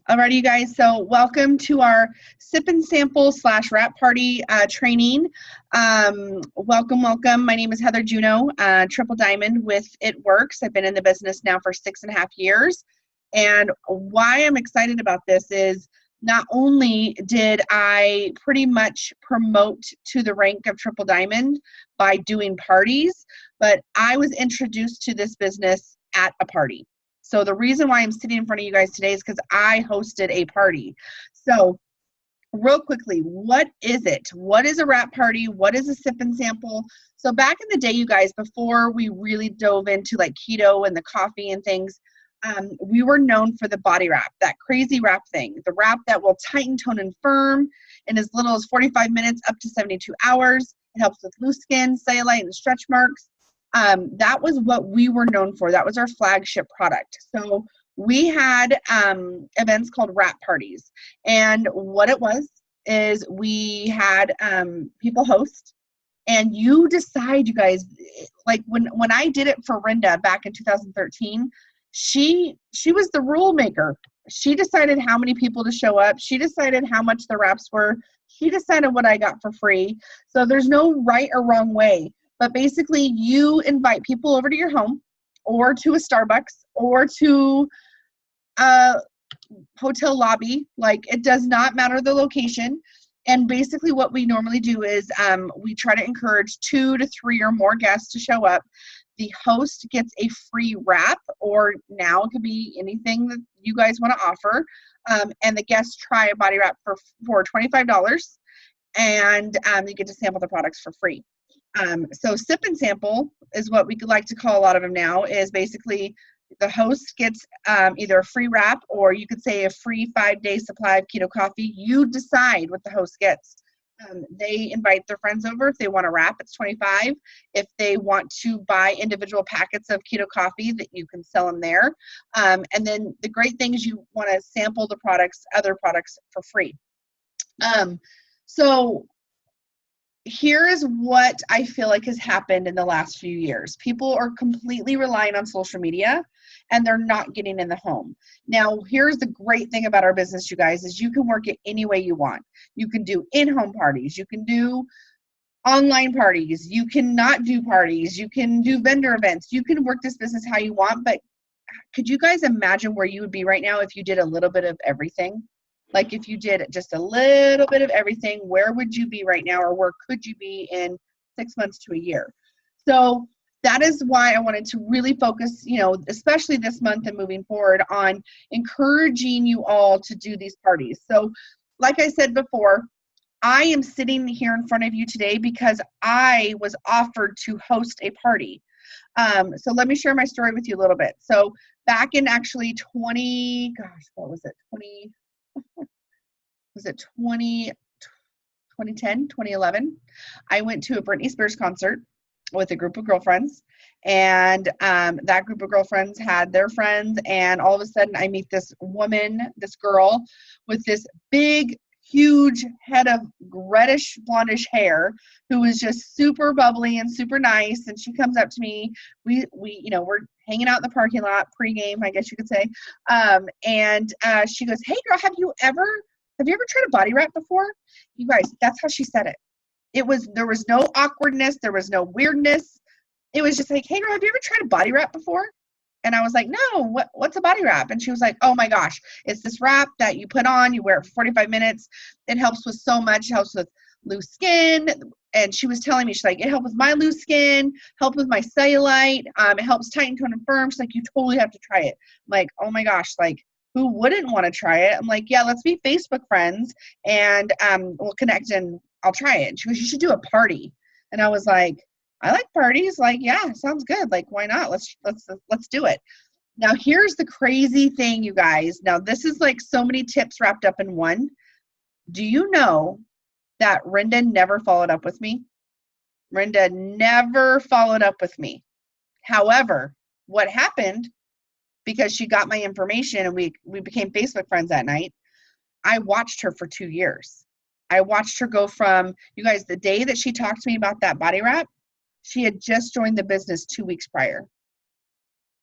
Alrighty, you guys. So welcome to our sip and sample / wrap party training. Welcome. My name is Heather Juneau, Triple Diamond with It Works. I've been in the business now for 6.5 years. And why I'm excited about this is not only did I pretty much promote to the rank of Triple Diamond by doing parties, but I was introduced to this business at a party. So the reason why I'm sitting in front of you guys today is because I hosted a party. So real quickly, what is it? What is a wrap party? What is a sip and sample? So back in the day, you guys, before we really dove into like keto and the coffee and things, we were known for the body wrap, that crazy wrap thing, the wrap that will tighten, tone, and firm in as little as 45 minutes up to 72 hours. It helps with loose skin, cellulite, and stretch marks. That was what we were known for. That was our flagship product. So we had events called wrap parties. And what it was is we had people host, and you decide, you guys, like when I did it for Rinda back in 2013, she was the rule maker. She decided how many people to show up. She decided how much the wraps were. She decided what I got for free. So there's no right or wrong way. But basically, you invite people over to your home or to a Starbucks or to a hotel lobby. Like, it does not matter the location. And basically what we normally do is we try to encourage 2 to 3 or more guests to show up. The host gets a free wrap, or now it could be anything that you guys want to offer. And the guests try a body wrap for $25, and you get to sample the products for free. So sip and sample is what we could like to call a lot of them now, is basically the host gets either a free wrap, or you could say a free 5-day supply of keto coffee. You decide what the host gets. They invite their friends over. If they want a wrap, it's $25. If they want to buy individual packets of keto coffee, that you can sell them there. And then the great thing is you want to sample the products, other products, for free. So here is what I feel like has happened in the last few years. People are completely relying on social media, and they're not getting in the home. Now, here's the great thing about our business, you guys, is you can work it any way you want. You can do in-home parties. You can do online parties. You can not do parties. You can do vendor events. You can work this business how you want. But could you guys imagine where you would be right now if you did a little bit of everything? Like, if you did just a little bit of everything, where would you be right now, or where could you be in 6 months to a year? So that is why I wanted to really focus, especially this month and moving forward, on encouraging you all to do these parties. So like I said before, I am sitting here in front of you today because I was offered to host a party. So let me share my story with you a little bit. So back in actually 2010, 2011, I went to a Britney Spears concert with a group of girlfriends, and that group of girlfriends had their friends, and all of a sudden I meet this girl with this big, huge head of reddish blondish hair, who was just super bubbly and super nice. And she comes up to me. We're hanging out in the parking lot pregame, I guess you could say. And she goes, "Hey girl, have you ever tried a body wrap before?" You guys, that's how she said it. There was no awkwardness. There was no weirdness. It was just like, "Hey girl, have you ever tried a body wrap before?" And I was like, "No, what's a body wrap?" And she was like, "Oh my gosh, it's this wrap that you put on, you wear it for 45 minutes. It helps with so much. It helps with loose skin." And she was telling me, she's like, "It helps with my loose skin, helps with my cellulite. It helps tighten, tone, and firm." She's like, "You totally have to try it." I'm like, oh my gosh, like, who wouldn't want to try it? I'm like, "Yeah, let's be Facebook friends, and we'll connect and I'll try it." And she goes, "You should do a party." And I was like, "I like parties. Like, yeah, sounds good. Like, why not? Let's do it." Now, here's the crazy thing, you guys. Now, this is like so many tips wrapped up in one. Do you know that Rinda never followed up with me? Rinda never followed up with me. However, what happened, because she got my information and we became Facebook friends that night, I watched her for 2 years. I watched her go from, you guys, the day that she talked to me about that body wrap, she had just joined the business 2 weeks prior.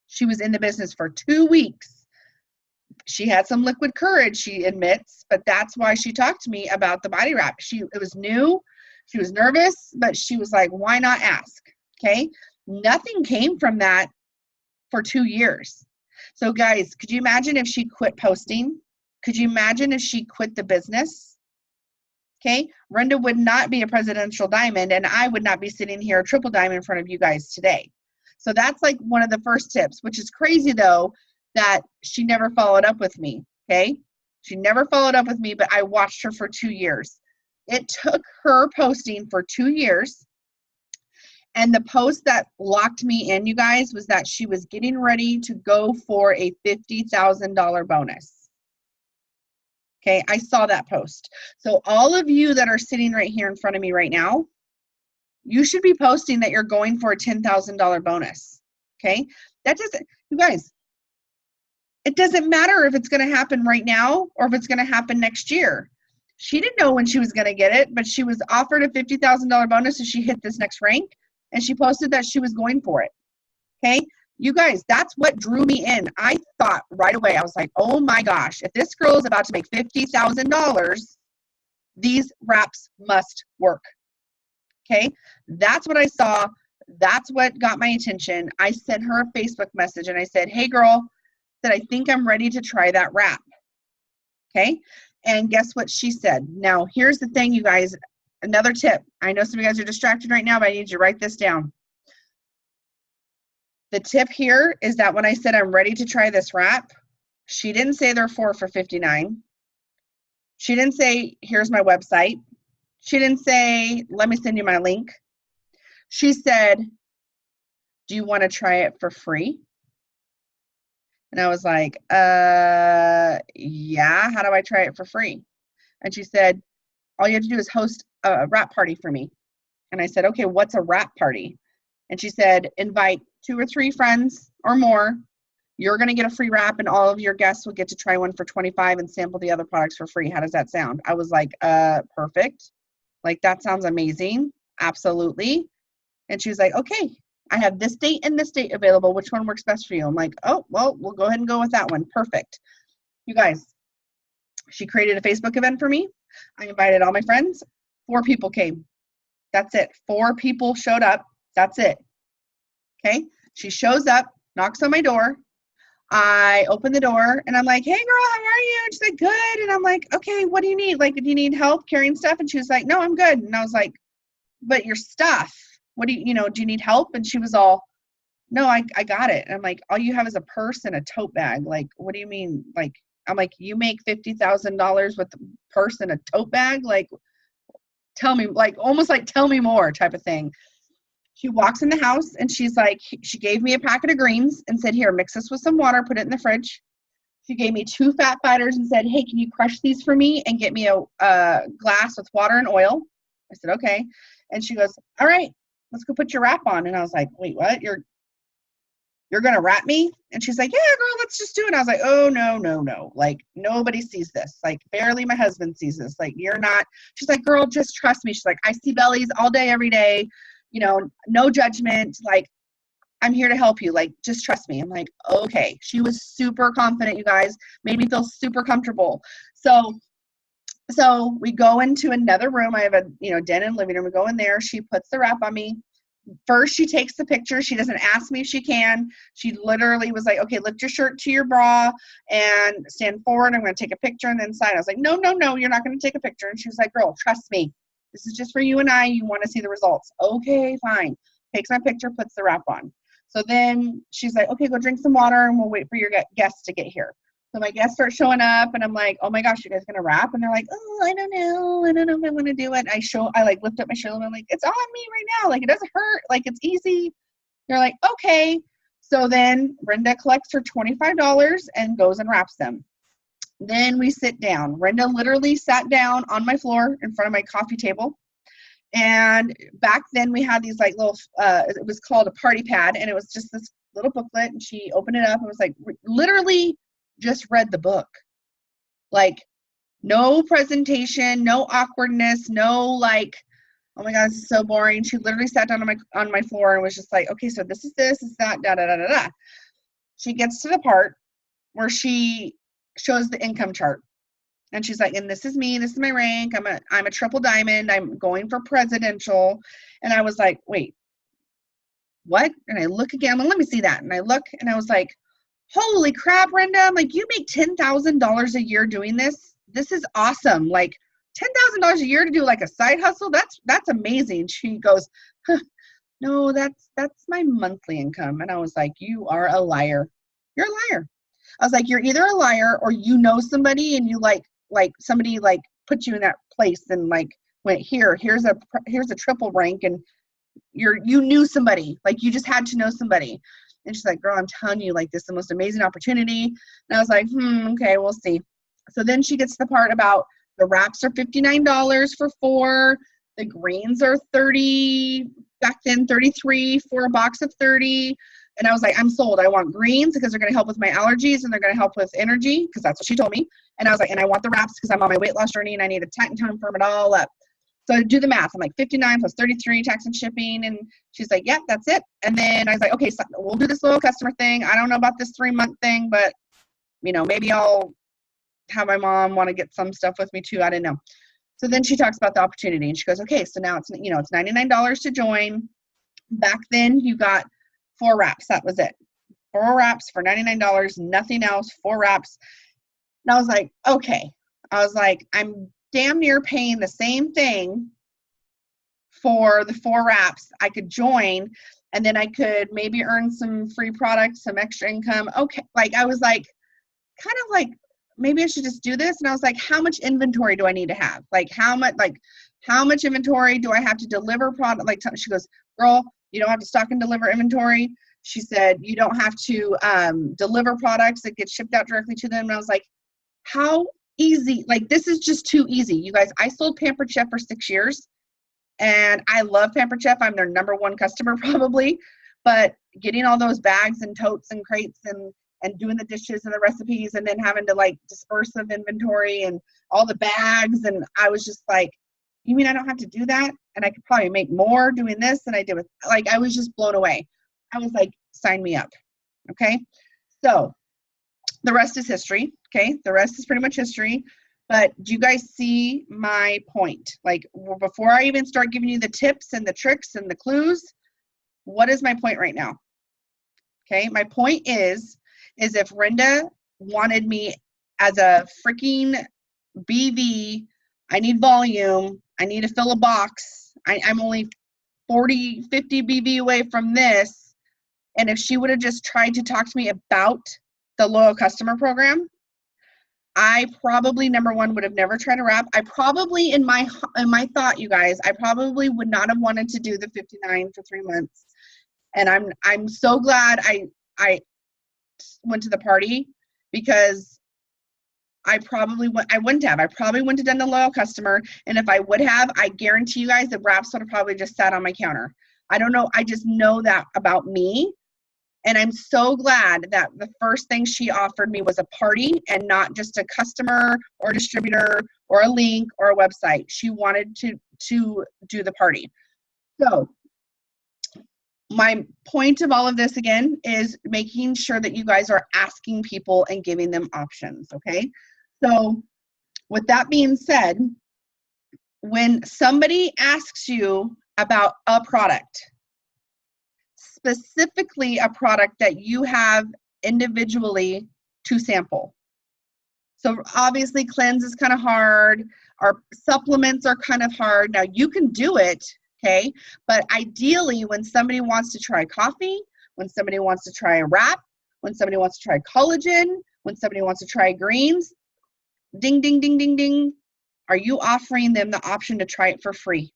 She was in the business for 2 weeks. She had some liquid courage, she admits, but that's why she talked to me about the body wrap. It was new. She was nervous, but she was like, why not ask? Okay. Nothing came from that for 2 years. So guys, could you imagine if she quit posting? Could you imagine if she quit the business? Okay. Renda would not be a presidential diamond, and I would not be sitting here a triple diamond in front of you guys today. So that's like one of the first tips, which is crazy though, that she never followed up with me. Okay. She never followed up with me, but I watched her for 2 years. It took her posting for 2 years. And the post that locked me in, you guys, was that she was getting ready to go for a $50,000 bonus. Okay, I saw that post. So all of you that are sitting right here in front of me right now, you should be posting that you're going for a $10,000 bonus. Okay, that doesn't, you guys, it doesn't matter if it's going to happen right now or if it's going to happen next year. She didn't know when she was going to get it, but she was offered a $50,000 bonus if she hit this next rank, and she posted that she was going for it. Okay, you guys, that's what drew me in. I thought right away, I was like, oh my gosh, if this girl is about to make $50,000, these wraps must work. Okay, that's what I saw. That's what got my attention. I sent her a Facebook message and I said, hey girl, I think I'm ready to try that wrap. Okay, and guess what she said? Now, here's the thing, you guys, another tip. I know some of you guys are distracted right now, but I need you to write this down. The tip here is that when I said I'm ready to try this wrap, she didn't say they're 4 for $59. She didn't say, here's my website. She didn't say, let me send you my link. She said, do you want to try it for free? And I was like, yeah, how do I try it for free? And she said, all you have to do is host a wrap party for me. And I said, okay, what's a wrap party? And she said, invite 2 or 3 friends or more. You're going to get a free wrap, and all of your guests will get to try one for $25 and sample the other products for free. How does that sound? I was like, perfect. Like, that sounds amazing. Absolutely. And she was like, okay, I have this date and this date available. Which one works best for you? I'm like, oh, well, we'll go ahead and go with that one. Perfect. You guys, she created a Facebook event for me. I invited all my friends. 4 people came. That's it. 4 people showed up. That's it. Okay. She shows up, knocks on my door. I open the door and I'm like, hey girl, how are you? And she's like, good. And I'm like, okay, what do you need? Like, do you need help carrying stuff? And she was like, no, I'm good. And I was like, but your stuff, what do you do you need help? And she was all, no, I got it. And I'm like, all you have is a purse and a tote bag. Like, what do you mean? Like, I'm like, you make $50,000 with a purse and a tote bag? Like, tell me, like, almost like, tell me more type of thing. She walks in the house and she's like, she gave me a packet of greens and said, here, mix this with some water, put it in the fridge. She gave me 2 fat fighters and said, hey, can you crush these for me and get me a glass with water and oil? I said, okay. And she goes, all right, let's go put your wrap on. And I was like, wait, what? You're going to wrap me? And she's like, yeah, girl, let's just do it. And I was like, oh, no. Like, nobody sees this. Like, barely my husband sees this. Like, you're not. She's like, girl, just trust me. She's like, I see bellies all day, every day. No judgment. Like, I'm here to help you. Like, just trust me. I'm like, okay. She was super confident, you guys. Made me feel super comfortable. So we go into another room. I have a, den and living room. We go in there. She puts the wrap on me. First, she takes the picture. She doesn't ask me if she can. She literally was like, okay, lift your shirt to your bra and stand forward. I'm going to take a picture and then sign. I was like, no, you're not going to take a picture. And she was like, girl, trust me. This is just for you and I. You want to see the results. Okay, fine. Takes my picture, puts the wrap on. So then she's like, okay, go drink some water and we'll wait for your guests to get here. So my guests start showing up and I'm like, oh my gosh, you guys gonna wrap? And they're like, oh, I don't know if I want to do it. I like lift up my shoulder and I'm like, it's on me right now. Like, it doesn't hurt. Like, it's easy. They're like, okay. So then Renda collects her $25 and goes and wraps them. Then we sit down. Renda literally sat down on my floor in front of my coffee table. And back then we had these like little, it was called a party pad. And it was just this little booklet. And she opened it up and was like, literally just read the book. Like, no presentation, no awkwardness, no like, oh my God, this is so boring. She literally sat down on my floor and was just like, okay, so this is that, da da da da da. She gets to the part where she shows the income chart. And she's like, and this is me, this is my rank, I'm a triple diamond, I'm going for presidential. And I was like, wait, what? And I look again, well, let me see that. And I look and I was like, holy crap, Brenda, I'm like, you make $10,000 a year doing this. This is awesome. Like $10,000 a year to do like a side hustle. That's amazing. She goes, huh, no, that's my monthly income. And I was like, you are a liar. You're a liar. I was like, you're either a liar or you know somebody and you like somebody like put you in that place and like went here's a triple rank and you knew somebody, like you just had to know somebody. And she's like, girl, I'm telling you, like, this is the most amazing opportunity. And I was like, okay, we'll see. So then she gets to the part about the wraps are $59 for 4. The greens are 30, back then 33 for a box of 30. And I was like, I'm sold. I want greens because they're going to help with my allergies and they're going to help with energy because that's what she told me. And I was like, and I want the wraps because I'm on my weight loss journey and I need to tighten tone and firm it all up. So I do the math. I'm like 59 plus 33 tax and shipping. And she's like, yep, that's it. And then I was like, okay, so we'll do this little customer thing. I don't know about this 3-month thing, but maybe I'll have my mom want to get some stuff with me too. I didn't know. So then she talks about the opportunity and she goes, okay, so now it's $99 to join. Back then you got 4 wraps. That was it. 4 wraps for $99, nothing else, 4 wraps. And I was like, okay. I was like, I'm damn near paying the same thing for the 4 wraps. I could join and then I could maybe earn some free products, some extra income. Okay. Like I was like, kind of like, maybe I should just do this. And I was like, how much inventory do I need to have? Like how much inventory do I have to deliver product? Like she goes, girl, you don't have to stock and deliver inventory. She said, you don't have to deliver products that get shipped out directly to them. And I was like, how easy? Like, this is just too easy. You guys, I sold Pampered Chef for 6 years and I love Pampered Chef. I'm their #1 customer probably, but getting all those bags and totes and crates and doing the dishes and the recipes and then having to like disperse of inventory and all the bags. And I was just like, you mean I don't have to do that? And I could probably make more doing this than I did with, like, I was just blown away. I was like, sign me up. Okay. So the rest is history. Okay. The rest is pretty much history. But do you guys see my point? Like before I even start giving you the tips and the tricks and the clues, what is my point right now? Okay. My point is if Brenda wanted me as a freaking BV, I need volume, I need to fill a box, I'm only 40, 50 BV away from this. And if she would have just tried to talk to me about the loyal customer program, I probably, #1, would have never tried a wrap. I probably, in my thought, you guys, I probably would not have wanted to do the 59 for 3 months. And I'm so glad I went to the party because I wouldn't have. I probably wouldn't have done the loyal customer. And if I would have, I guarantee you guys the wraps would have probably just sat on my counter. I don't know. I just know that about me. And I'm so glad that the first thing she offered me was a party and not just a customer or a distributor or a link or a website. She wanted to do the party. So my point of all of this, again, is making sure that you guys are asking people and giving them options, okay? So with that being said, when somebody asks you about a product, specifically a product that you have individually to sample. So obviously cleanse is kind of hard. Our supplements are kind of hard. Now you can do it, okay? But ideally when somebody wants to try coffee, when somebody wants to try a wrap, when somebody wants to try collagen, when somebody wants to try greens, ding, ding, ding, ding, ding. Are you offering them the option to try it for free?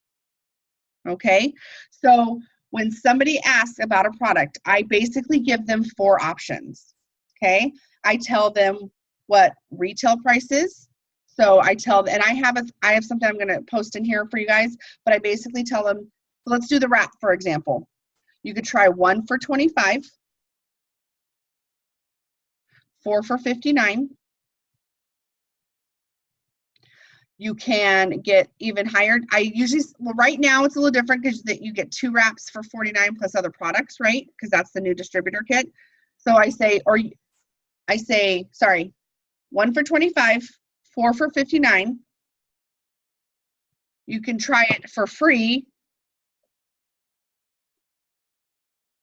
Okay, so when somebody asks about a product, I basically give them 4 options. Okay, I tell them what retail price is. So I tell them, and I have something I'm going to post in here for you guys, but I basically tell them, let's do the wrap, for example. You could try 1 for $25, 4 for $59. You can get even higher. Right now it's a little different because you get 2 wraps for $49 plus other products, right? Because that's the new distributor kit. So sorry, 1 for 25, 4 for 59. You can try it for free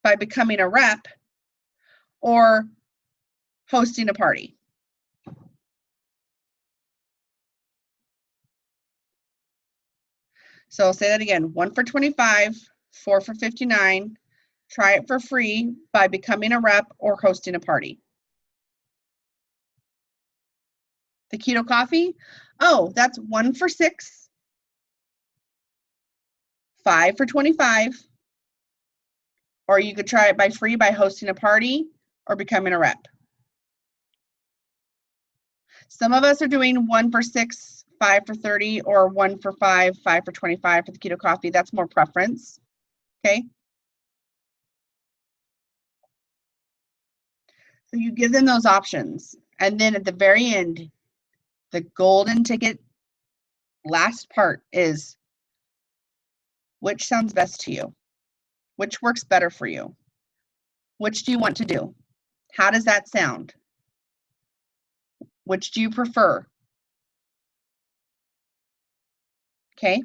by becoming a rep or hosting a party. So I'll say that again, 1 for 25, 4 for 59. Try it for free by becoming a rep or hosting a party. The keto coffee, oh, that's 1 for 6, 5 for 25, or you could try it by free by hosting a party or becoming a rep. Some of us are doing 1 for 6, 5 for 30, or 1 for 5, 5 for 25 for the keto coffee. That's more preference, okay? So you give them those options. And then at the very end, the golden ticket last part is, which sounds best to you? Which works better for you? Which do you want to do? How does that sound? Which do you prefer? Okay.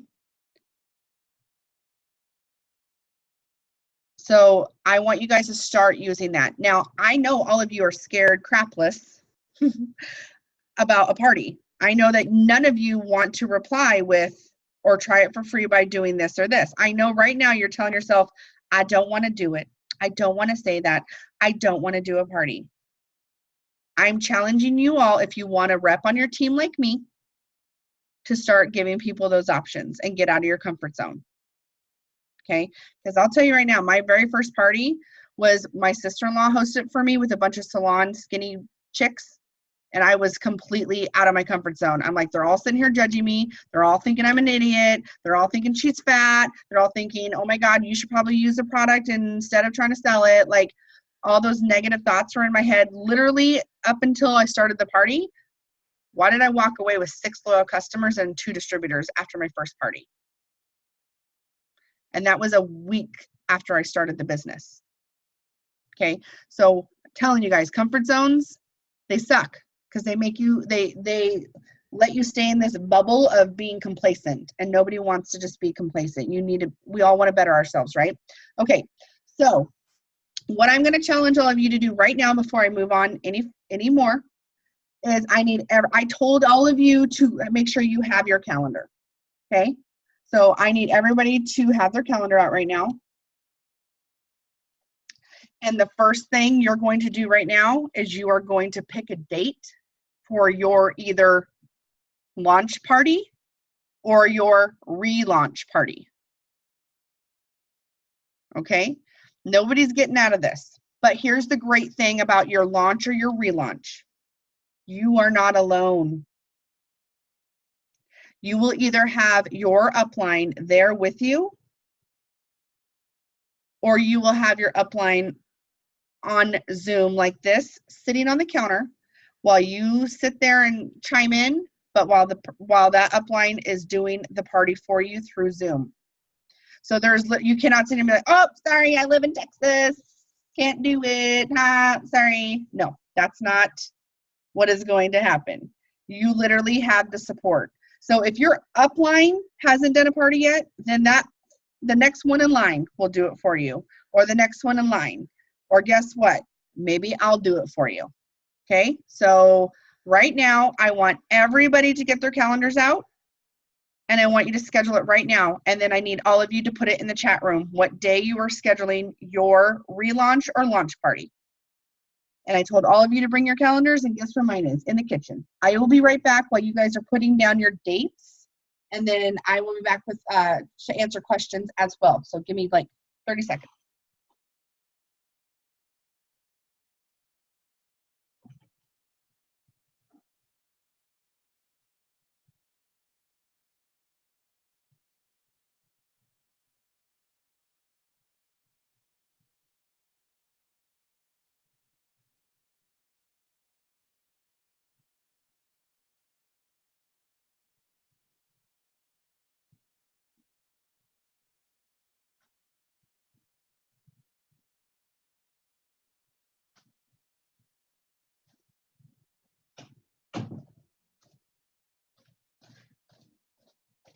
So I want you guys to start using that. Now, I know all of you are scared crapless about a party. I know that none of you want to reply with or try it for free by doing this or this. I know right now you're telling yourself, I don't want to do it. I don't want to say that. I don't want to do a party. I'm challenging you all, if you want to rep on your team like me, to start giving people those options and get out of your comfort zone. Okay? Because I'll tell you right now, my very first party was my sister-in-law hosted for me with a bunch of salon skinny chicks. And I was completely out of my comfort zone. I'm like, they're all sitting here judging me. They're all thinking I'm an idiot. They're all thinking she's fat. They're all thinking, oh my God, you should probably use the product instead of trying to sell it. Like, all those negative thoughts were in my head literally up until I started the party. Why did I walk away with 6 loyal customers and 2 distributors after my first party? And that was a week after I started the business. Okay, so I'm telling you guys, comfort zones, they suck because they make you, they let you stay in this bubble of being complacent, and nobody wants to just be complacent. You need to, we all want to better ourselves, right? Okay, so what I'm going to challenge all of you to do right now before I move on any more is I told all of you to make sure you have your calendar. Okay, so I need everybody to have their calendar out right now. And the first thing you're going to do right now is you are going to pick a date for your either launch party or your relaunch party. Okay? Nobody's getting out of this. But here's the great thing about your launch or your relaunch. You are not alone. You will either have your upline there with you, or you will have your upline on Zoom like this, sitting on the counter while you sit there and chime in, but while that upline is doing the party for you through Zoom. So you cannot sit and be like, oh, sorry, I live in Texas, can't do it, sorry. No, that's not what is going to happen. You literally have the support. So if your upline hasn't done a party yet, then the next one in line will do it for you, or the next one in line. Or guess what? Maybe I'll do it for you. Okay, so right now I want everybody to get their calendars out, and I want you to schedule it right now. And then I need all of you to put it in the chat room what day you are scheduling your relaunch or launch party. And I told all of you to bring your calendars, and guess where mine is? In the kitchen. I will be right back while you guys are putting down your dates, and then I will be back with to answer questions as well. So give me like 30 seconds.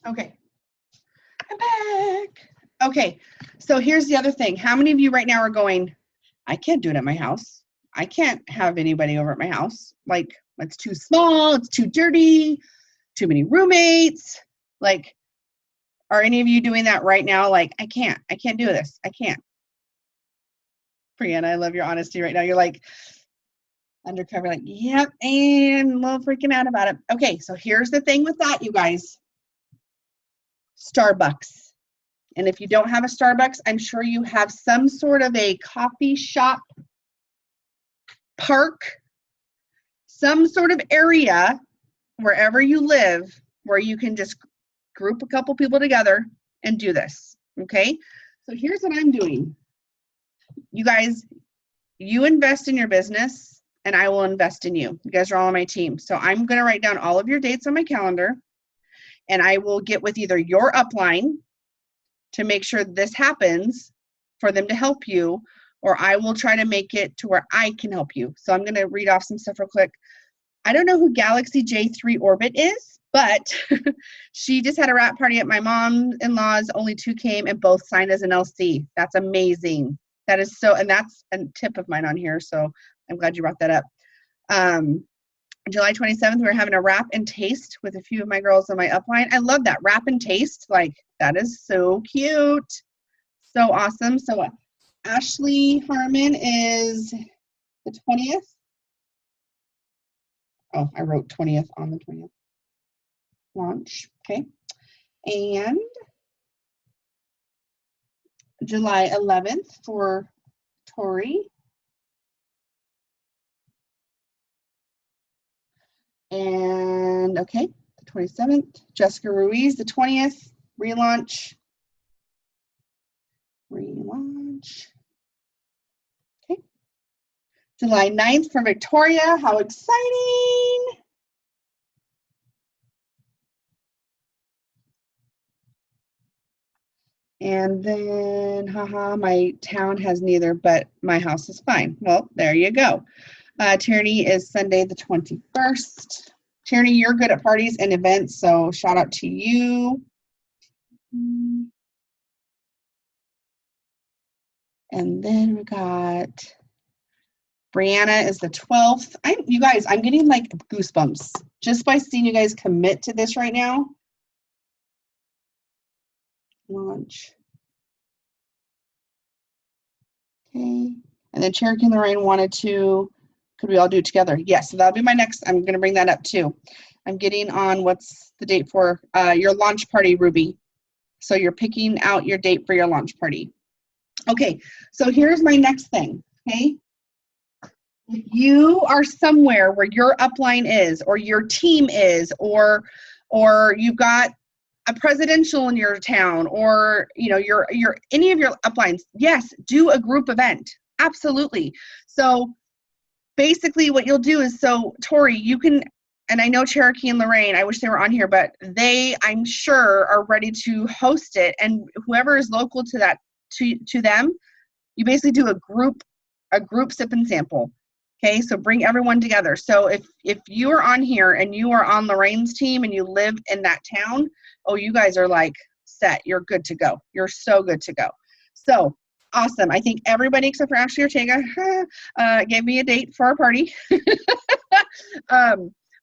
Okay, I'm back. Okay, so here's the other thing. How many of you right now are going, I can't do it at my house. I can't have anybody over at my house. Like, it's too small, it's too dirty, too many roommates. Like, are any of you doing that right now? Like, I can't do this. I can't. Brianna, I love your honesty right now. You're like, undercover, like, yep, and a little freaking out about it. Okay, so here's the thing with that, you guys. Starbucks. And if you don't have a Starbucks, I'm sure you have some sort of a coffee shop, park, some sort of area wherever you live where you can just group a couple people together and do this. Okay, so here's what I'm doing. You guys, you invest in your business and I will invest in you. You guys are all on my team. So I'm going to write down all of your dates on my calendar and I will get with either your upline to make sure this happens for them to help you, or I will try to make it to where I can help you. So I'm going to read off some stuff real quick. I don't know who Galaxy J3 Orbit is, but she just had a wrap party at my mom-in-law's. Only 2 came and both signed as an LC. That's amazing. That is so, and that's a tip of mine on here. So I'm glad you brought that up. July 27th, we're having a wrap and taste with a few of my girls on my upline. I love that, wrap and taste. Like, that is so cute. So awesome. So Ashley Harmon is the 20th. Oh, I wrote 20th on the 20th. Launch, okay. And July 11th for Tori. And okay, the 27th, Jessica Ruiz, the 20th, relaunch. Okay. July 9th for Victoria, how exciting. And then, haha, my town has neither, but my house is fine. Well, there you go. Tierney is Sunday the 21st. Tierney, you're good at parties and events, so shout out to you. And then we got Brianna is the 12th. You guys, I'm getting like goosebumps just by seeing you guys commit to this right now. Launch. Okay. And then Cherokee and Lorraine wanted to, could we all do it together? Yes, so that'll be my next, I'm going to bring that up too. I'm getting on, what's the date for your launch party, Ruby? So you're picking out your date for your launch party. Okay, so here's my next thing, okay? If you are somewhere where your upline is, or your team is, or you've got a presidential in your town, or you know, your any of your uplines, yes, do a group event. Absolutely. So basically what you'll do is, so Tori, you can, and I know Cherokee and Lorraine, I wish they were on here, but they, I'm sure, are ready to host it, and whoever is local to that, to them, you basically do a group sip and sample. Okay, so bring everyone together. So if you are on here and you are on Lorraine's team and you live in that town, oh, you guys are like set. You're good to go. You're so good to go. So awesome. I think everybody except for Ashley Ortega gave me a date for our party.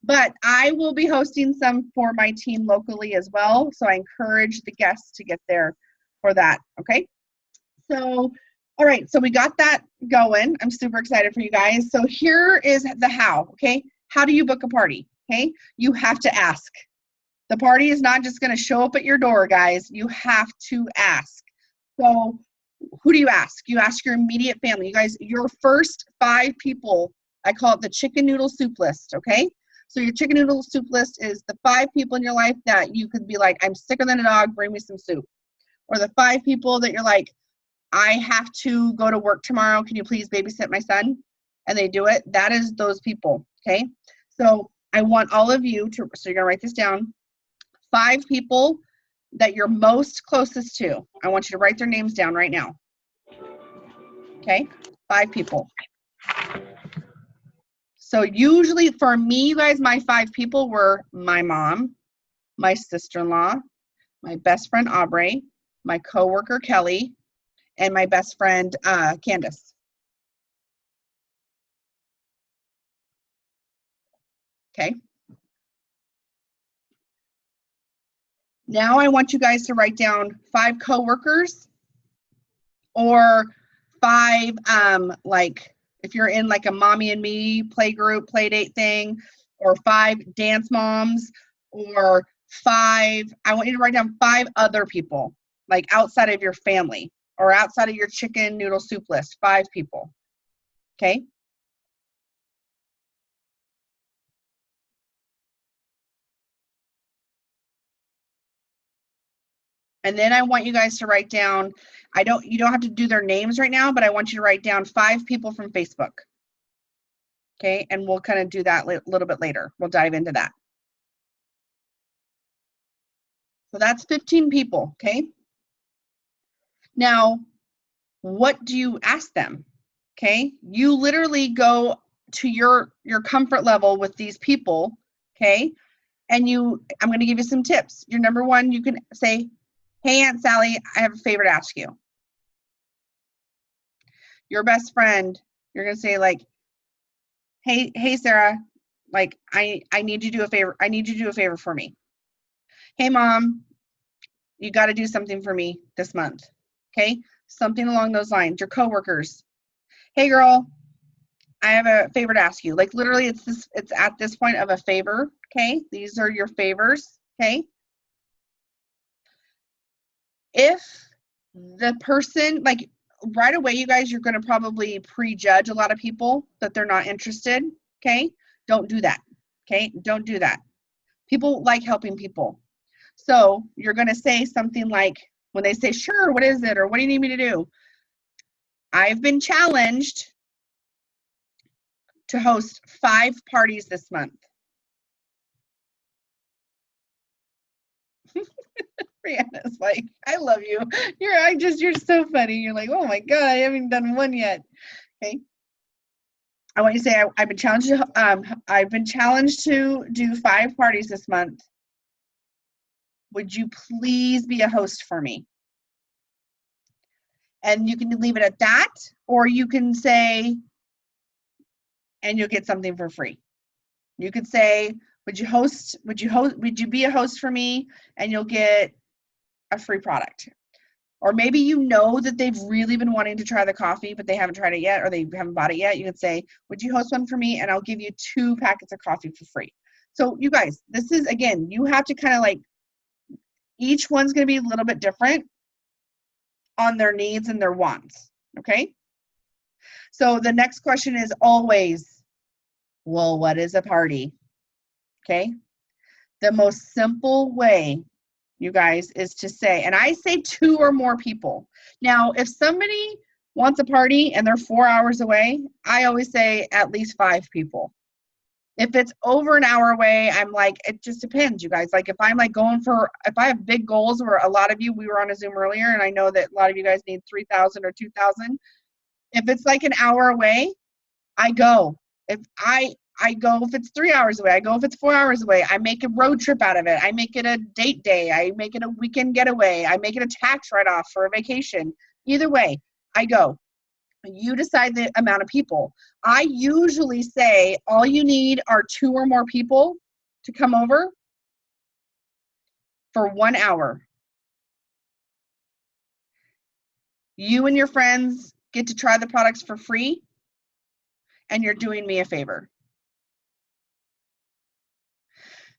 But I will be hosting some for my team locally as well. So I encourage the guests to get there for that. Okay. So all right, so we got that going. I'm super excited for you guys. So here is the how, okay? How do you book a party, okay? You have to ask. The party is not just going to show up at your door, guys. You have to ask. So who do you ask? You ask your immediate family. You guys, your first 5 people, I call it the chicken noodle soup list, okay? So your chicken noodle soup list is the 5 people in your life that you could be like, I'm sicker than a dog, bring me some soup. Or the 5 people that you're like, I have to go to work tomorrow. Can you please babysit my son? And they do it. That is those people, okay? So I want all of you to, so you're going to write this down, 5 people that you're most closest to. I want you to write their names down right now. Okay? 5 people. So usually for me, you guys, my 5 people were my mom, my sister-in-law, my best friend Aubrey, my coworker Kelly, and my best friend Candace. Okay. Now I want you guys to write down 5 coworkers, or 5 like if you're in like a mommy and me play group, play date thing, or 5 dance moms, or 5, I want you to write down 5 other people, like outside of your family or outside of your chicken noodle soup list, 5 people. Okay. And then I want you guys to write down, you don't have to do their names right now, but I want you to write down 5 people from Facebook. Okay, and we'll kind of do that a little bit later. We'll dive into that. So that's 15 people, okay? Now, what do you ask them? Okay, you literally go to your comfort level with these people, okay? And I'm going to give you some tips. Your number one, you can say, "Hey, Aunt Sally, I have a favor to ask you." Your best friend, you're going to say like, hey, Sarah, like I need you to do a favor. I need you to do a favor for me. Hey, Mom, you got to do something for me this month. Okay, something along those lines. Your coworkers, hey, girl, I have a favor to ask you. Like literally, it's at this point of a favor. Okay, these are your favors. Okay, if the person, like right away, you guys, you're going to probably prejudge a lot of people that they're not interested. Okay, don't do that. Okay, don't do that. People like helping people. So you're going to say something like, when they say, "Sure, what is it?" or "What do you need me to do?" I've been challenged to host 5 parties this month. Brianna's like, I love you. You're so funny. You're like, oh my God, I haven't done one yet. Okay. I want you to say, I've been challenged to do 5 parties this month. Would you please be a host for me? And you can leave it at that, or you can say, and you'll get something for free. You could say, would you be a host for me, and you'll get a free product. Or maybe you know that they've really been wanting to try the coffee, but they haven't tried it yet, or they haven't bought it yet. You could say, would you host one for me, and I'll give you 2 packets of coffee for free. So you guys, this is, again, you have to kind of like, each one's going to be a little bit different on their needs and their wants, okay? So the next question is always, well, what is a party? Okay? The most simple way, you guys, is to say, and I say 2 or more people. Now, if somebody wants a party and they're 4 hours away, I always say at least 5 people. If it's over an hour away, I'm like, it just depends, you guys. Like if I'm like if I have big goals, where a lot of you, we were on a Zoom earlier, and I know that a lot of you guys need 3,000 or 2,000. If it's like an hour away, I go. If I go if it's 3 hours away. I go if it's 4 hours away. I make a road trip out of it. I make it a date day. I make it a weekend getaway. I make it a tax write-off for a vacation. Either way, I go. You decide the amount of people. I usually say all you need are 2 or more people to come over for 1 hour. You and your friends get to try the products for free, and you're doing me a favor.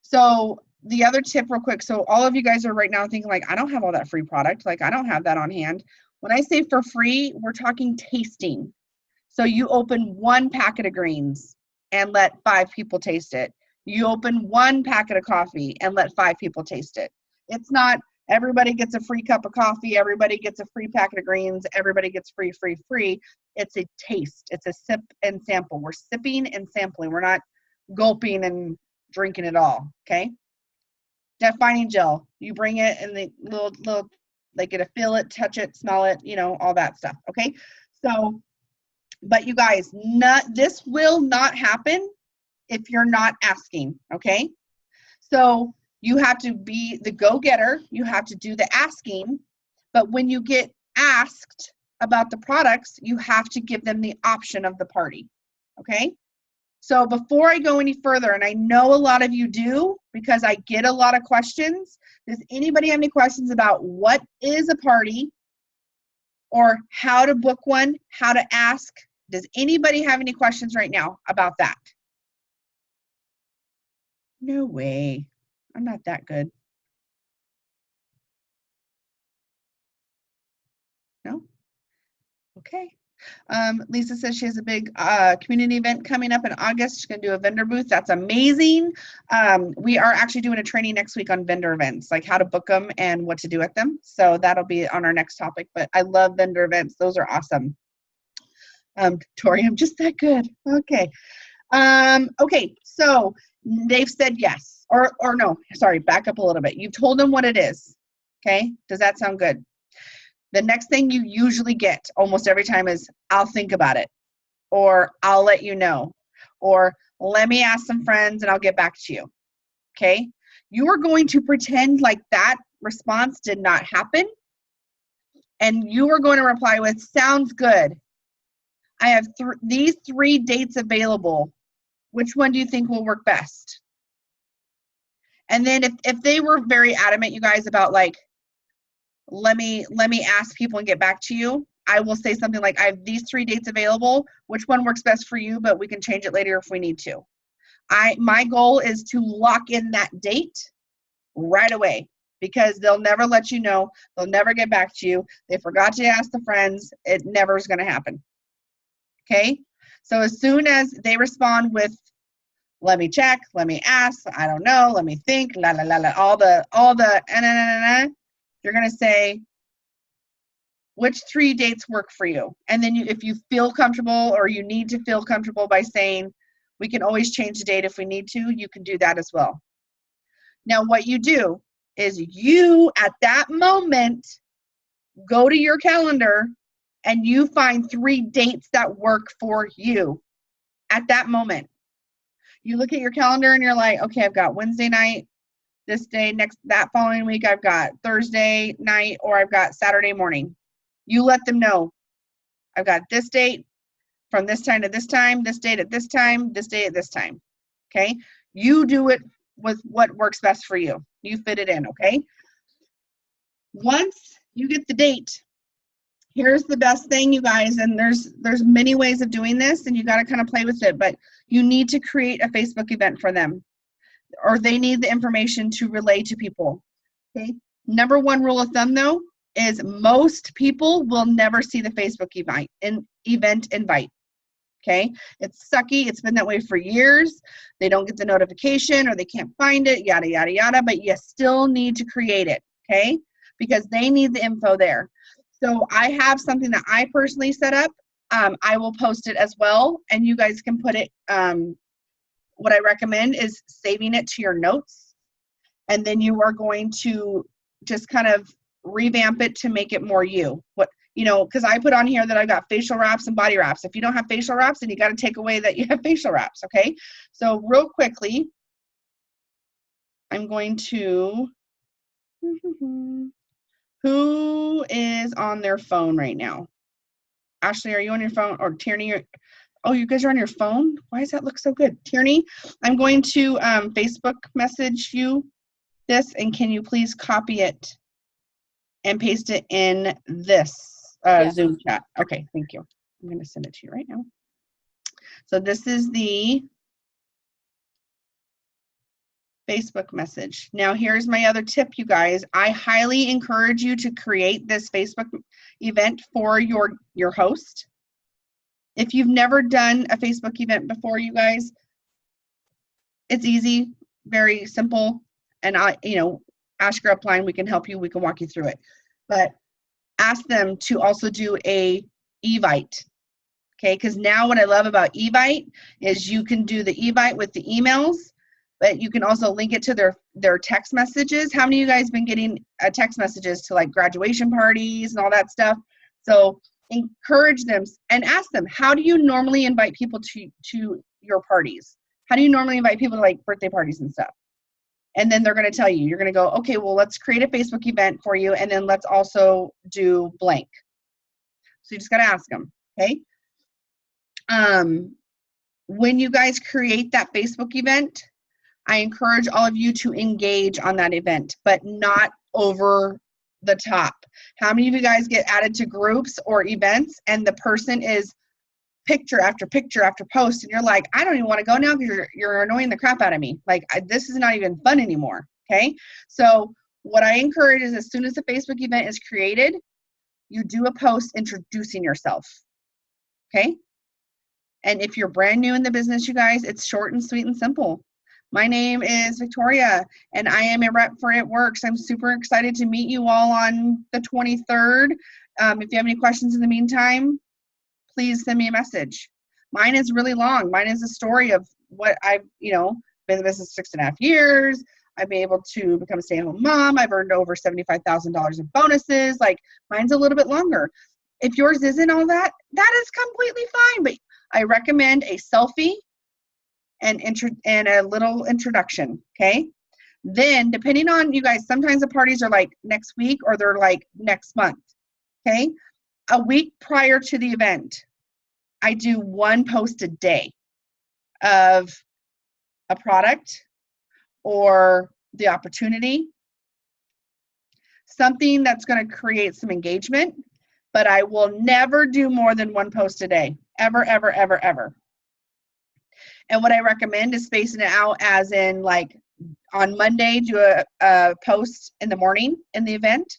So the other tip real quick, so all of you guys are right now thinking like, I don't have all that free product. Like I don't have that on hand. When I say for free, we're talking tasting. So you open 1 packet of greens and let 5 people taste it. You open 1 packet of coffee and let 5 people taste it. It's not everybody gets a free cup of coffee, everybody gets a free packet of greens, everybody gets free. It's a taste. It's a sip and sample. We're sipping and sampling. We're not gulping and drinking it all, okay? Defining gel. You bring it and the little, they get to feel it, touch it, smell it, all that stuff, okay? So, but you guys, this will not happen if you're not asking, okay? So You have to be the go-getter. You have to do the asking. But when you get asked about the products, you have to give them the option of the party. Okay? So before I go any further, and I know a lot of you do because I get a lot of questions, does anybody have any questions about what is a party or how to book one, how to ask? Does anybody have any questions right now about that? No way. I'm not that good. No? Okay. Lisa says she has a big community event coming up in August. She's going to do a vendor booth. That's amazing. We are actually doing a training next week on vendor events, like how to book them and what to do at them. So that'll be on our next topic. But I love vendor events. Those are awesome. Tori, I'm just that good. Okay. Okay. So they've said yes. Or no, sorry, back up a little bit. You've told them what it is. Okay. Does that sound good? The next thing you usually get almost every time is, I'll think about it, or I'll let you know, or let me ask some friends and I'll get back to you. Okay? You are going to pretend like that response did not happen, and you are going to reply with, sounds good. I have these 3 dates available. Which one do you think will work best? And then if they were very adamant, you guys, about like, let me ask people and get back to you, I will say something like, I have these 3 dates available. Which one works best for you, but we can change it later if we need to. My goal is to lock in that date right away, because they'll never let you know. They'll never get back to you. They forgot to ask the friends. It never is going to happen. Okay? So as soon as they respond with, let me check, let me ask, I don't know, let me think, la la la la, all the you're going to say, which 3 dates work for you? And then if you feel comfortable, or you need to feel comfortable by saying, we can always change the date if we need to, you can do that as well. Now, what you do is you, at that moment, go to your calendar and you find 3 dates that work for you at that moment. You look at your calendar and you're like, okay, I've got Wednesday night, this day, that following week, I've got Thursday night, or I've got Saturday morning. You let them know, I've got this date from this time to this time, this date at this time, this day at this time. Okay? You do it with what works best for you. You fit it in, okay? Once you get the date, here's the best thing, you guys, and there's many ways of doing this, and you got to kind of play with it, but you need to create a Facebook event for them, or they need the information to relay to people. Okay? Number 1 rule of thumb, though, is most people will never see the Facebook event invite. Okay? It's sucky. It's been that way for years. They don't get the notification, or they can't find it, yada, yada, yada, but you still need to create it, okay? Because they need the info there. So I have something that I personally set up. I will post it as well, and you guys can put it, what I recommend is saving it to your notes, and then you are going to just kind of revamp it to make it more you. Because I put on here that I've got facial wraps and body wraps. If you don't have facial wraps, then you got to take away that you have facial wraps, okay? So real quickly, I'm going to, who is on their phone right now? Ashley, are you on your phone? Or Tierney? Oh, you guys are on your phone? Why does that look so good? Tierney, I'm going to Facebook message you this, and can you please copy it and paste it in this Zoom chat? Okay, thank you. I'm going to send it to you right now. So this is the Facebook message. Now here's my other tip, you guys. I highly encourage you to create this Facebook event for your host. If you've never done a Facebook event before, you guys, it's easy, very simple, and ask your upline. We can help you. We can walk you through it. But ask them to also do a Evite. Okay, because now what I love about Evite is you can do the Evite with the emails, but you can also link it to their text messages. How many of you guys been getting text messages to like graduation parties and all that stuff? So encourage them and ask them, how do you normally invite people to your parties? How do you normally invite people to like birthday parties and stuff? And then they're going to tell you, you're going to go, okay, well, let's create a Facebook event for you. And then let's also do blank. So you just got to ask them. Okay. When you guys create that Facebook event, I encourage all of you to engage on that event, but not over the top. How many of you guys get added to groups or events and the person is picture after picture after post and you're like, I don't even want to go now because you're annoying the crap out of me. Like, this is not even fun anymore. Okay. So what I encourage is as soon as the Facebook event is created, you do a post introducing yourself. Okay. And if you're brand new in the business, you guys, it's short and sweet and simple. My name is Victoria, and I am a rep for It Works. I'm super excited to meet you all on the 23rd. If you have any questions in the meantime, please send me a message. Mine is really long. Mine is a story of what I've, been in the business 6.5 years. I've been able to become a stay-at-home mom. I've earned over $75,000 in bonuses. Like, mine's a little bit longer. If yours isn't all that, that is completely fine. But I recommend a selfie and a little introduction, okay? Then, depending on you guys, sometimes the parties are like next week or they're like next month, okay? A week prior to the event, I do one post a day of a product or the opportunity, something that's going to create some engagement, but I will never do more than one post a day, ever, ever, ever, ever. And what I recommend is spacing it out, as in, like, on Monday, do a post in the morning in the event,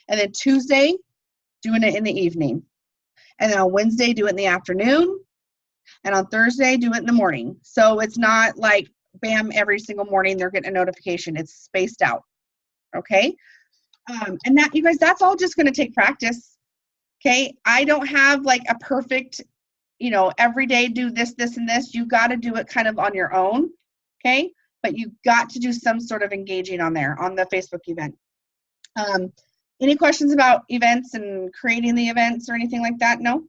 and then Tuesday, doing it in the evening. And then on Wednesday, do it in the afternoon, and on Thursday, do it in the morning. So it's not like, bam, every single morning they're getting a notification. It's spaced out, okay? And that, you guys, that's all just going to take practice, okay? I don't have like a perfect, every day do this, this, and this. You got to do it kind of on your own, okay? But you got to do some sort of engaging on there, on the Facebook event. Any questions about events and creating the events or anything like that? No?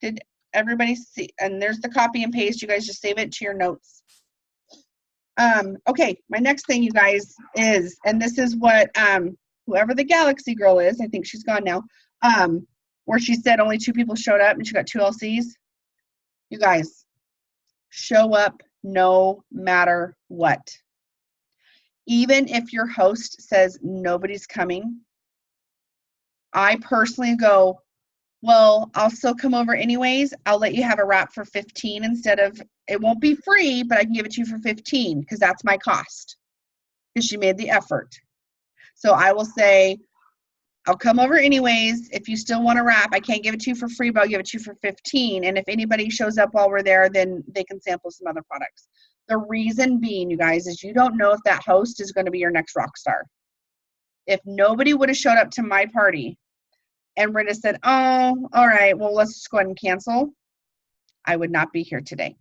Did everybody see? And there's the copy and paste. You guys just save it to your notes. Okay, my next thing, you guys, is, and this is what whoever the Galaxy girl is, I think she's gone now, where she said only 2 people showed up and she got 2 LCs. You guys, show up no matter what. Even if your host says nobody's coming, I personally go, well, I'll still come over anyways. I'll let you have a wrap for 15 instead of, it won't be free, but I can give it to you for 15 because that's my cost, because she made the effort. So I will say, I'll come over anyways. If you still want to wrap, I can't give it to you for free, but I'll give it to you for 15. And if anybody shows up while we're there, then they can sample some other products. The reason being, you guys, is you don't know if that host is going to be your next rock star. If nobody would have showed up to my party and would have said, oh, all right, well, let's just go ahead and cancel, I would not be here today.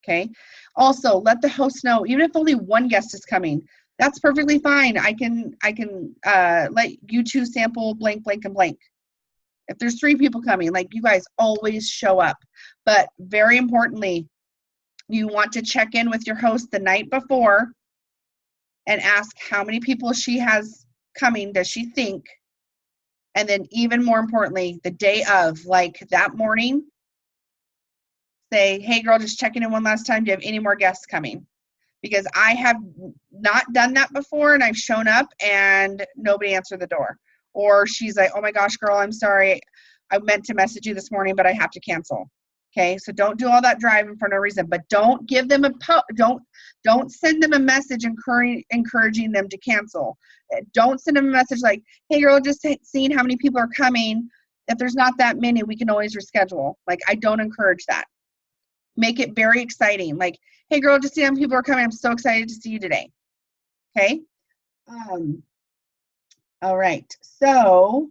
Okay. Also, let the host know, even if only one guest is coming, that's perfectly fine. I can let you 2 sample blank, blank, and blank. If there's 3 people coming, like, you guys always show up. But very importantly, you want to check in with your host the night before and ask how many people she has coming, does she think? And then even more importantly, the day of, like that morning, say, hey girl, just checking in one last time. Do you have any more guests coming? Because I have not done that before and I've shown up and nobody answered the door. Or she's like, oh my gosh, girl, I'm sorry. I meant to message you this morning, but I have to cancel. Okay, so don't do all that driving for no reason, but don't give them don't send them a message encouraging them to cancel. Don't send them a message like, hey girl, just seeing how many people are coming. If there's not that many, we can always reschedule. Like, I don't encourage that. Make it very exciting. Like, hey girl, just see how many people are coming. I'm so excited to see you today. Okay. All right. So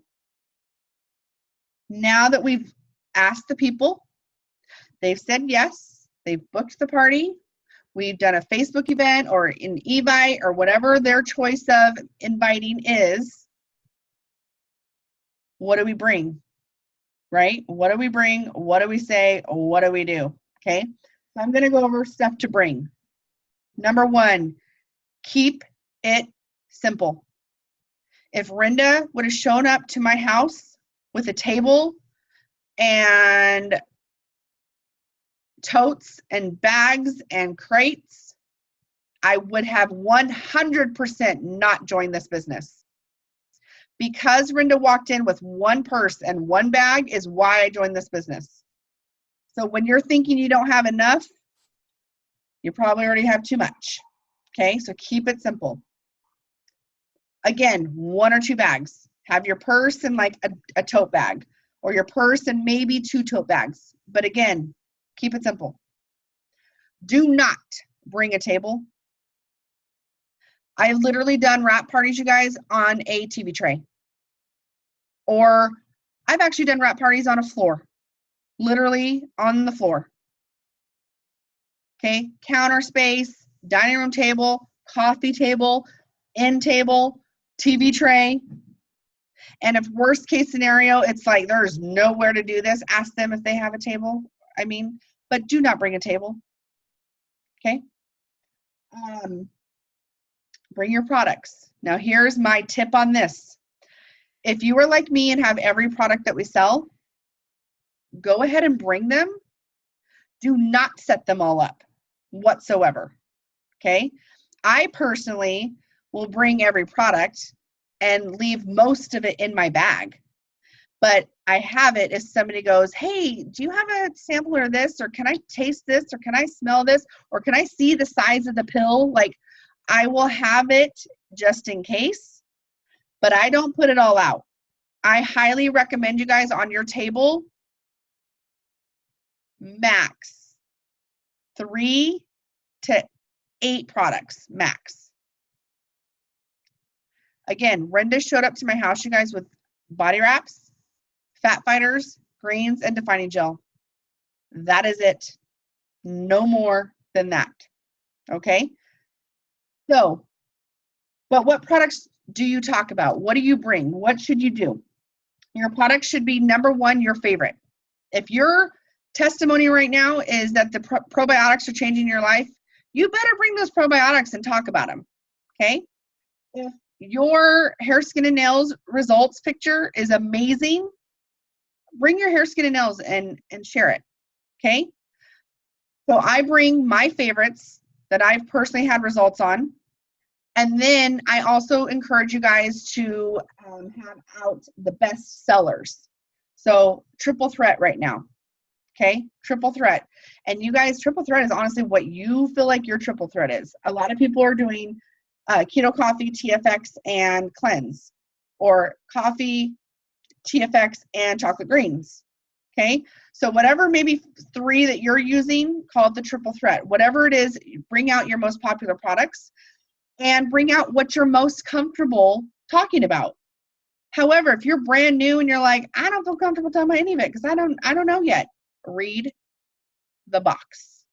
now that we've asked the people, they've said yes, they've booked the party, we've done a Facebook event or an Evite or whatever their choice of inviting is, what do we bring? Right? What do we bring? What do we say? What do we do? Okay. So I'm going to go over stuff to bring. Number 1, Keep it simple. If Renda would have shown up to my house with a table and totes and bags and crates, I would have 100% not joined this business. Because Renda walked in with one purse and one bag is why I joined this business. So when you're thinking you don't have enough, you probably already have too much. Okay, so keep it simple. Again, 1 or 2 bags. Have your purse and like a tote bag, or your purse and maybe 2 tote bags. But again, keep it simple. Do not bring a table. I've literally done wrap parties, you guys, on a TV tray. Or I've actually done wrap parties on a floor, literally on the floor. Okay, counter space, dining room table, coffee table, end table, TV tray. And if worst case scenario, it's like there's nowhere to do this, ask them if they have a table. But do not bring a table. Okay. Bring your products. Now here's my tip on this. If you are like me and have every product that we sell, go ahead and bring them. Do not set them all up whatsoever. Okay. I personally will bring every product and leave most of it in my bag. But I have it if somebody goes, hey, do you have a sampler of this? Or can I taste this? Or can I smell this? Or can I see the size of the pill? Like, I will have it just in case, but I don't put it all out. I highly recommend you guys on your table, max 3 to 8 products, max. Again, Renda showed up to my house, you guys, with body wraps, fat fighters, greens, and defining gel. That is it. No more than that. Okay? So, but what products do you talk about? What do you bring? What should you do? Your product should be number 1, your favorite. If your testimony right now is that the probiotics are changing your life, you better bring those probiotics and talk about them. Okay? If your hair, skin, and nails results picture is amazing, bring your hair, skin, and nails and share it. Okay? So I bring my favorites that I've personally had results on. And then I also encourage you guys to have out the best sellers. So triple threat right now. Okay, triple threat. And you guys, triple threat is honestly what you feel like your triple threat is. A lot of people are doing keto coffee, TFX, and cleanse, or coffee, TFX, and chocolate greens. Okay, so whatever, maybe 3 that you're using, call it the triple threat. Whatever it is, bring out your most popular products and bring out what you're most comfortable talking about. However, if you're brand new and you're like, I don't feel comfortable talking about any of it because I don't know yet, read the box.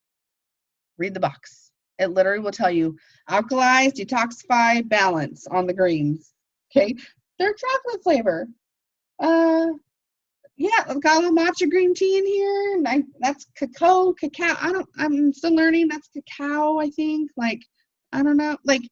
Read the box. It literally will tell you alkalize, detoxify, balance on the greens. Okay, they're chocolate flavor. Yeah, I've got a little matcha green tea in here, and that's cacao. I'm still learning. That's cacao, I think. Like, I don't know. Like,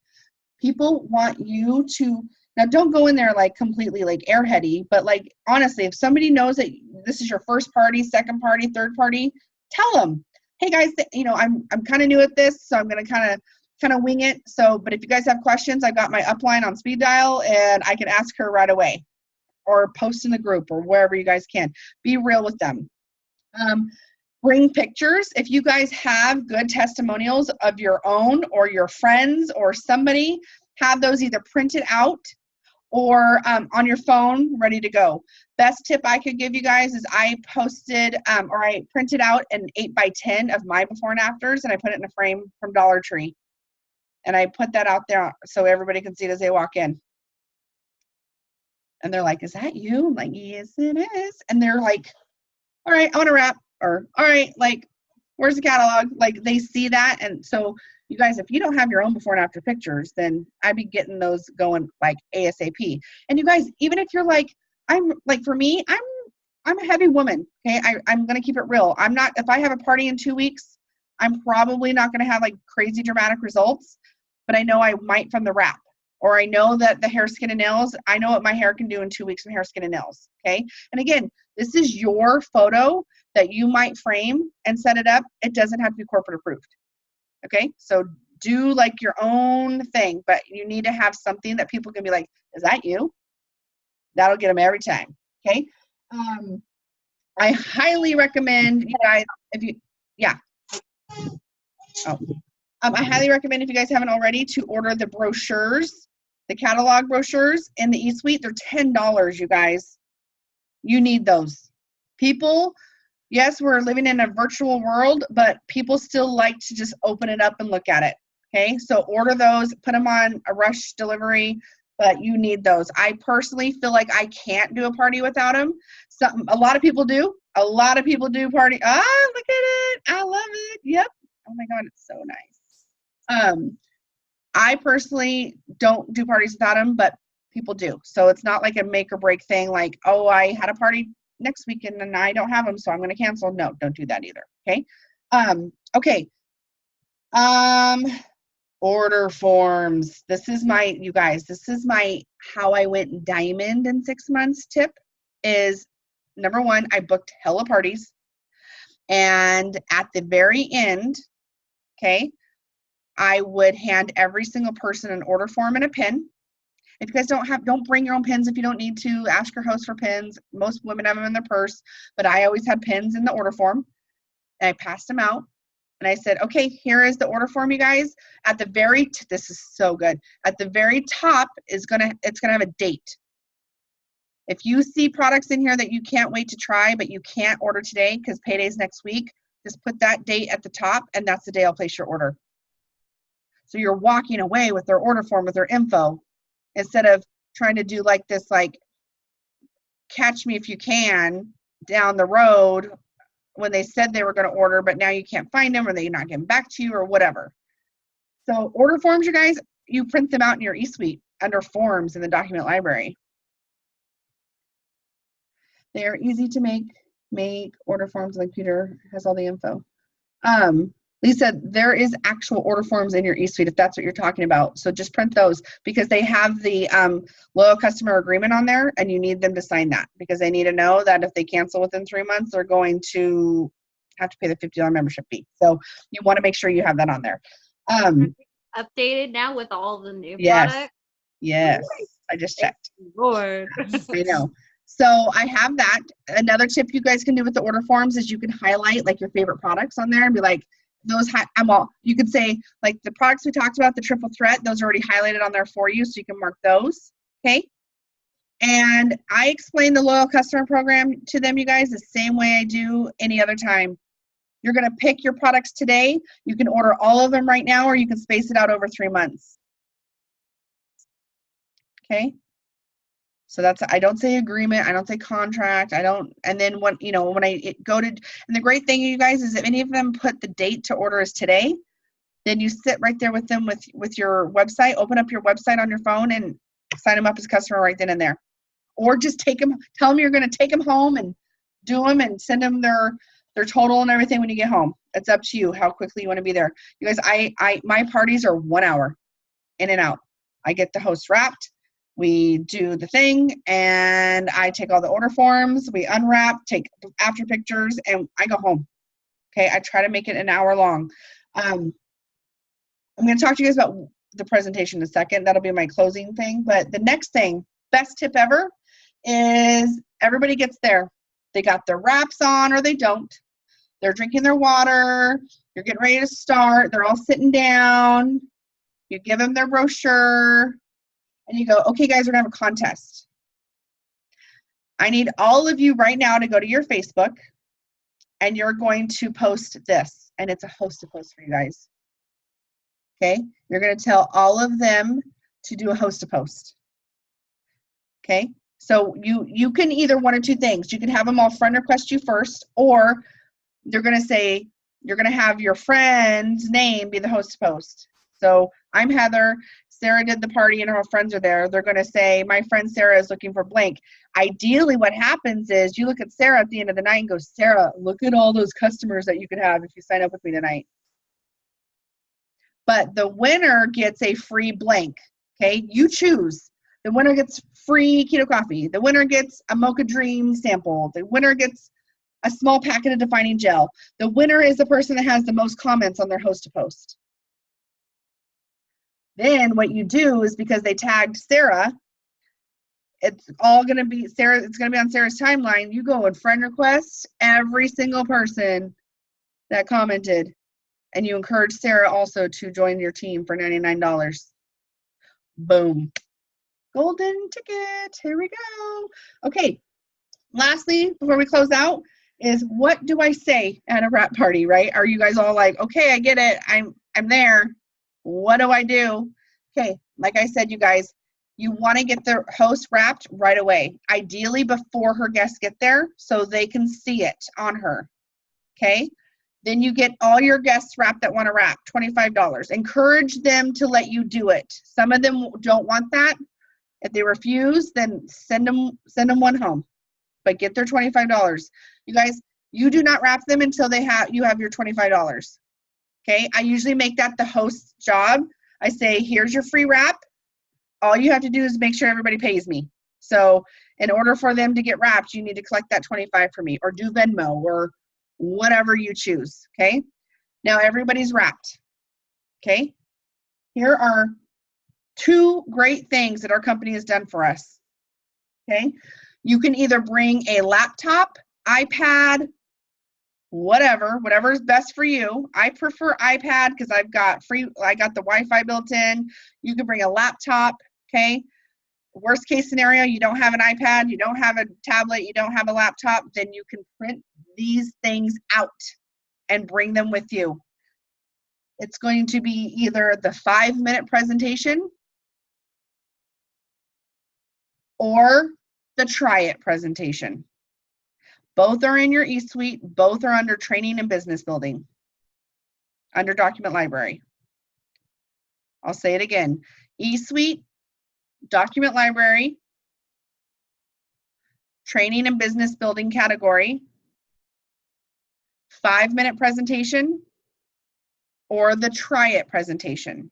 people want you to, now don't go in there like completely like airheady, but like, honestly, if somebody knows that this is your first party, second party, third party, tell them, hey guys, I'm kind of new at this, so I'm going to kind of wing it. So, but if you guys have questions, I've got my upline on speed dial and I can ask her right away, or post in the group or wherever you guys can. Be real with them. Bring pictures. If you guys have good testimonials of your own or your friends or somebody, have those either printed out or on your phone ready to go. Best tip I could give you guys is I posted or I printed out an 8x10 of my before and afters, and I put it in a frame from Dollar Tree. And I put that out there so everybody can see it as they walk in. And they're like, is that you? I'm like, yes, it is. And they're like, all right, I want to wrap. Or, all right, like, where's the catalog? Like, they see that. And so, you guys, if you don't have your own before and after pictures, then I'd be getting those going like ASAP. And you guys, even if you're like, for me, I'm a heavy woman. Okay, I'm going to keep it real. I'm not, if I have a party in 2 weeks, I'm probably not going to have like crazy dramatic results. but I know I might from the wrap. Or I know that the hair, skin, and nails, I know what my hair can do in 2 weeks of hair, skin, and nails, okay? And again, this is your photo that you might frame and set it up. It doesn't have to be corporate approved, okay? So do like your own thing, but you need to have something that people can be like, is that you? That'll get them every time, okay? I highly recommend you guys, if you, yeah. Oh. I highly recommend, if you guys haven't already, to order the brochures, the catalog brochures in the eSuite. They're $10, you guys. You need those. People, yes, we're living in a virtual world, but people still like to just open it up and look at it, okay? So order those, put them on a rush delivery, but you need those. I personally feel like I can't do a party without them. A lot of people do. A lot of people do party. Ah, look at it. I love it. Yep. Oh my God, it's so nice. I personally don't do parties without them, but people do. So it's not like a make or break thing like, oh, I had a party next weekend and I don't have them, so I'm going to cancel. No, don't do that either. Okay. Okay. Order forms. This is my, you guys, this is my how I went diamond in 6 months tip is, number one, I booked hella parties. And at the very end, okay, I would hand every single person an order form and a pin. If you guys don't bring your own pins if you don't need to. Ask your host for pins. Most women have them in their purse, but I always had pins in the order form. And I passed them out. And I said, okay, here is the order form, you guys. At the very, this is so good. At the very top it's gonna have a date. If you see products in here that you can't wait to try, but you can't order today because payday's next week, just put that date at the top, and that's the day I'll place your order. So you're walking away with their order form, with their info, instead of trying to do like this, like catch me if you can down the road when they said they were going to order, but now you can't find them or they're not getting back to you or whatever. So order forms, you guys, you print them out in your eSuite under forms in the document library. They are easy to make order forms. The computer has all the info. Lisa, there is actual order forms in your eSuite if that's what you're talking about. So just print those because they have the loyal customer agreement on there, and you need them to sign that because they need to know that if they cancel within 3 months, they're going to have to pay the $50 membership fee. So you want to make sure you have that on there. Updated now with all the new products? Yes, I just checked. Lord. I know. So I have that. Another tip you guys can do with the order forms is you can highlight like your favorite products on there and be like, you could say like the products we talked about, the triple threat, those are already highlighted on there for you, so you can mark those, okay? And I explain the loyal customer program to them, you guys, the same way I do any other time. You're gonna pick your products today. You can order all of them right now, or you can space it out over 3 months, okay? So that's, I don't say agreement, I don't say contract, I don't, and then when I go to, and the great thing, you guys, is if any of them put the date to order is today, then you sit right there with them with your website, open up your website on your phone and sign them up as a customer right then and there. Or just tell them you're gonna take them home and do them and send them their total and everything when you get home. It's up to you how quickly you wanna be there. You guys, my parties are 1 hour in and out. I get the host wrapped. We do the thing, and I take all the order forms, we unwrap, take after pictures, and I go home. Okay, I try to make it an hour long. I'm going to talk to you guys about the presentation in a second. That'll be my closing thing. But the next thing, best tip ever, is everybody gets there. They got their wraps on or they don't. They're drinking their water. You're getting ready to start. They're all sitting down. You give them their brochure. And you go, okay, guys, we're going to have a contest. I need all of you right now to go to your Facebook, and you're going to post this. And it's a host to post for you guys. Okay? You're going to tell all of them to do a host to post. Okay? So you can either one or two things. You can have them all friend request you first, or they're going to say, you're going to have your friend's name be the host to post. So I'm Heather. Sarah did the party and her friends are there. They're going to say, my friend Sarah is looking for blank. Ideally, what happens is you look at Sarah at the end of the night and go, Sarah, look at all those customers that you could have if you sign up with me tonight. but the winner gets a free blank. Okay, you choose. The winner gets free keto coffee. The winner gets a Mocha Dream sample. The winner gets a small packet of defining gel. The winner is the person that has the most comments on their host to post. Then what you do is, because they tagged Sarah, it's all going to be Sarah. It's going to be on Sarah's timeline. You go and friend request every single person that commented, and you encourage Sarah also to join your team for $99. Boom. Golden ticket. Here we go. Okay. Lastly, before we close out, is what do I say at a wrap party, right? Are you guys all like, okay, I get it. I'm there. What do I do? Okay, like I said, you guys, you want to get the host wrapped right away, ideally before her guests get there so they can see it on her. Okay, then you get all your guests wrapped that want to wrap, $25. Encourage them to let you do it. Some of them don't want that. If they refuse, then send them one home, but get their $25. You guys, you do not wrap them until you have your $25. Okay, I usually make that the host's job. I say, here's your free wrap. All you have to do is make sure everybody pays me. So in order for them to get wrapped, you need to collect that $25 for me, or do Venmo, or whatever you choose. Okay, now everybody's wrapped. Okay, here are 2 great things that our company has done for us. Okay, you can either bring a laptop, iPad, whatever is best for you. I prefer iPad because I got the Wi-Fi built in. You can bring a laptop. Okay, worst case scenario, you don't have an iPad, you don't have a tablet, you don't have a laptop, then you can print these things out and bring them with you. It's going to be either the 5-minute presentation or the try it presentation. Both are in your eSuite. Both are under training and business building, under document library. I'll say it again. eSuite, document library, training and business building category, 5-minute presentation, or the try it presentation.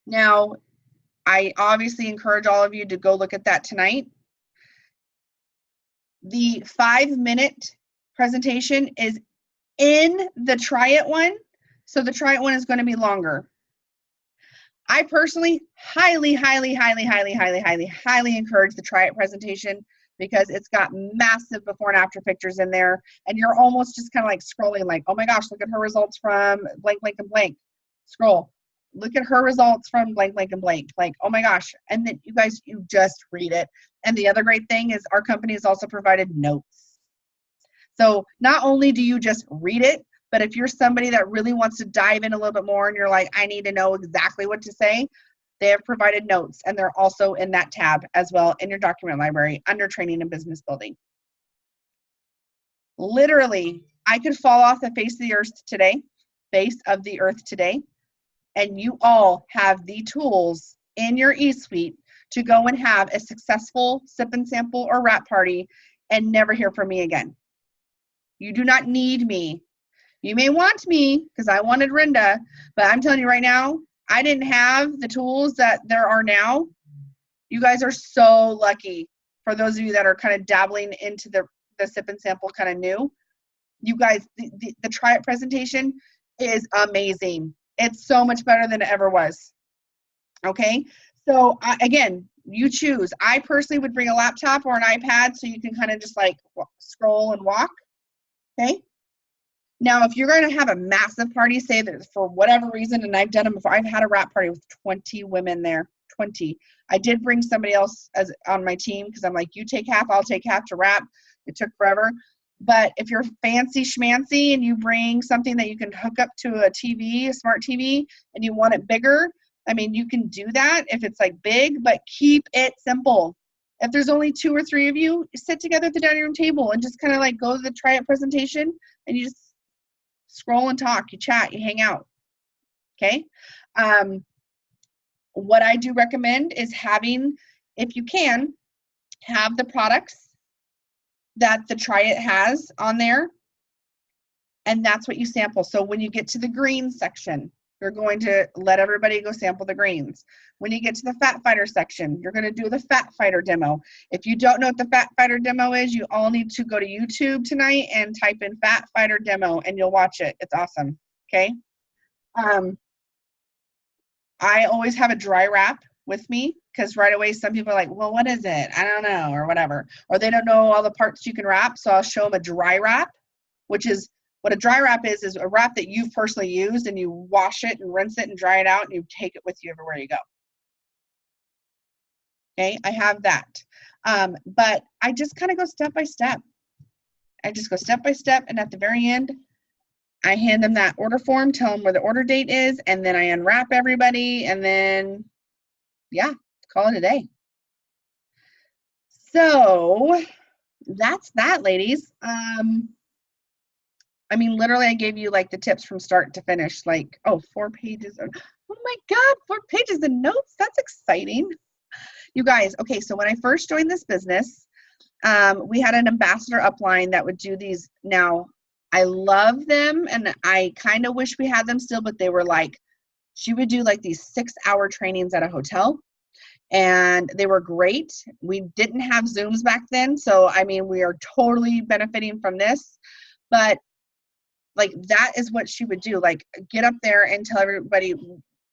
Now, I obviously encourage all of you to go look at that tonight. The 5-minute presentation is in the try it one, so the try it one is going to be longer. I personally highly encourage the try it presentation because it's got massive before and after pictures in there, and you're almost just kind of like scrolling like, oh my gosh, look at her results from blank, blank, and blank. Scroll. Look at her results from blank, blank, and blank. Like, oh my gosh. And then you guys, you just read it. And the other great thing is our company has also provided notes. So not only do you just read it, but if you're somebody that really wants to dive in a little bit more and you're like, I need to know exactly what to say, they have provided notes, and they're also in that tab as well in your document library under training and business building. Literally, I could fall off the face of the earth today, and you all have the tools in your eSuite to go and have a successful sip and sample or wrap party and never hear from me again. You do not need me. You may want me because I wanted Rinda, but I'm telling you right now, I didn't have the tools that there are now. You guys are so lucky. For those of you that are kind of dabbling into the sip and sample kind of new, you guys, the try it presentation is amazing. It's so much better than it ever was. Okay, so again, you choose. I personally would bring a laptop or an iPad so you can kind of just like scroll and walk. Okay. Now, if you're going to have a massive party, say that for whatever reason, and I've done them before, I've had a wrap party with 20 women there, 20. I did bring somebody else on my team because I'm like, you take half, I'll take half to wrap. It took forever. But if you're fancy schmancy and you bring something that you can hook up to a TV, a smart TV, and you want it bigger, I mean, you can do that if it's like big, but keep it simple. If there's only 2 or 3 of you, sit together at the dining room table and just kind of like go to the try it presentation, and you just scroll and talk, you chat, you hang out. Okay. What I do recommend is having, if you can, have the products that the try it has on there and that's what you sample. So when you get to the greens section, you're going to let everybody go sample the greens. When you get to the Fat Fighter section, you're going to do the Fat Fighter demo. If you don't know what the Fat Fighter demo is, you all need to go to YouTube tonight and type in Fat Fighter demo, and you'll watch it. It's awesome. Okay. I always have a dry wrap with me, because right away some people are like, well, what is it? I don't know, or whatever. Or they don't know all the parts you can wrap, so I'll show them a dry wrap, which is what a dry wrap is a wrap that you've personally used, and you wash it and rinse it and dry it out, and you take it with you everywhere you go. Okay, I have that. But I just kind of go step by step. I just go step by step, and at the very end, I hand them that order form, tell them where the order date is, and then I unwrap everybody, and then, yeah, call it a day. So that's that, ladies. I mean, literally, I gave you like the tips from start to finish, like, oh, 4 pages. Oh my God, 4 pages of notes. That's exciting. You guys, okay, so when I first joined this business, we had an ambassador upline that would do these. Now, I love them, and I kind of wish we had them still, but they were like, she would do like these 6-hour trainings at a hotel, and they were great. We didn't have Zooms back then, so I mean, we are totally benefiting from this, but like, that is what she would do, like, get up there and tell everybody,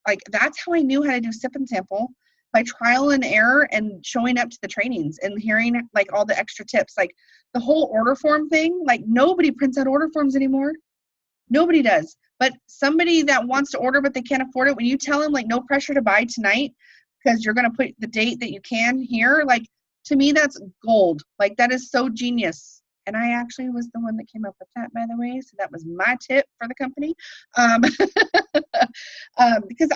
like, that's how I knew how to do sip and sample, by trial and error and showing up to the trainings and hearing like all the extra tips. Like the whole order form thing, like nobody prints out order forms anymore. Nobody does. But somebody that wants to order but they can't afford it, when you tell them like no pressure to buy tonight because you're going to put the date that you can here, like, to me that's gold. Like, that is so genius. And I actually was the one that came up with that, by the way. So that was my tip for the company. Because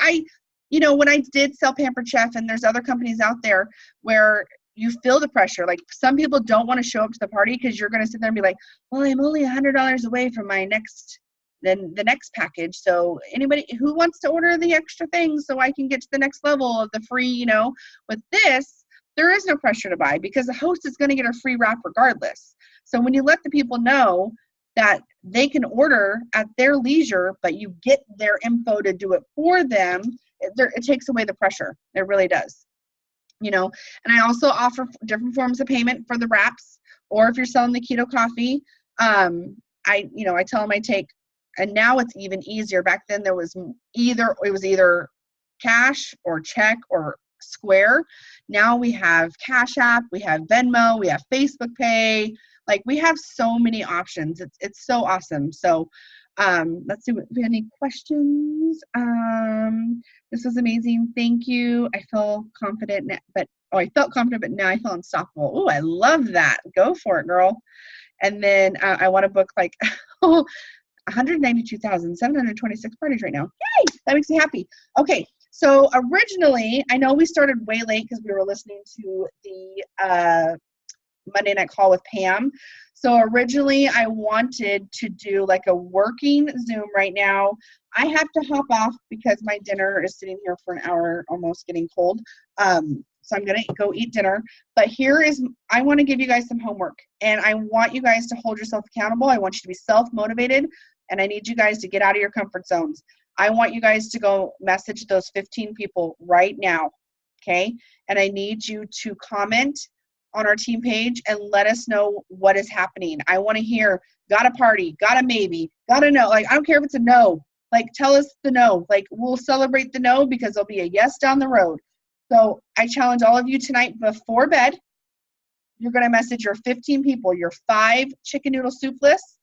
you know, when I did sell Pampered Chef, and there's other companies out there where you feel the pressure. Like, some people don't want to show up to the party because you're going to sit there and be like, well, I'm only $100 away from my the next package. So anybody who wants to order the extra things so I can get to the next level of the free, you know, with this, there is no pressure to buy because the host is going to get a free wrap regardless. So when you let the people know that they can order at their leisure, but you get their info to do it for them, it takes away the pressure. It really does. You know, and I also offer different forms of payment for the wraps, or if you're selling the keto coffee, I tell them I take, and now it's even easier. Back then it was either cash or check or Square. Now we have Cash App, we have Venmo, we have Facebook Pay. Like, we have so many options. It's so awesome. So let's see if we have any questions. This was amazing. Thank you. I feel confident, I felt confident, but now I feel unstoppable. Oh, I love that. Go for it, girl. And then I want to book like 192,726 parties right now. Yay! That makes me happy. Okay. So originally, I know we started way late because we were listening to the Monday Night Call with Pam. So originally I wanted to do like a working Zoom right now. I have to hop off because my dinner is sitting here for an hour, almost getting cold. So I'm going to go eat dinner. But I want to give you guys some homework, and I want you guys to hold yourself accountable. I want you to be self-motivated, and I need you guys to get out of your comfort zones. I want you guys to go message those 15 people right now, okay? And I need you to comment on our team page and let us know what is happening. I want to hear, got a party, got a maybe, got a no. Like, I don't care if it's a no. Like, tell us the no. Like, we'll celebrate the no because there'll be a yes down the road. So I challenge all of you tonight before bed, you're going to message your 15 people, your 5 chicken noodle soup lists,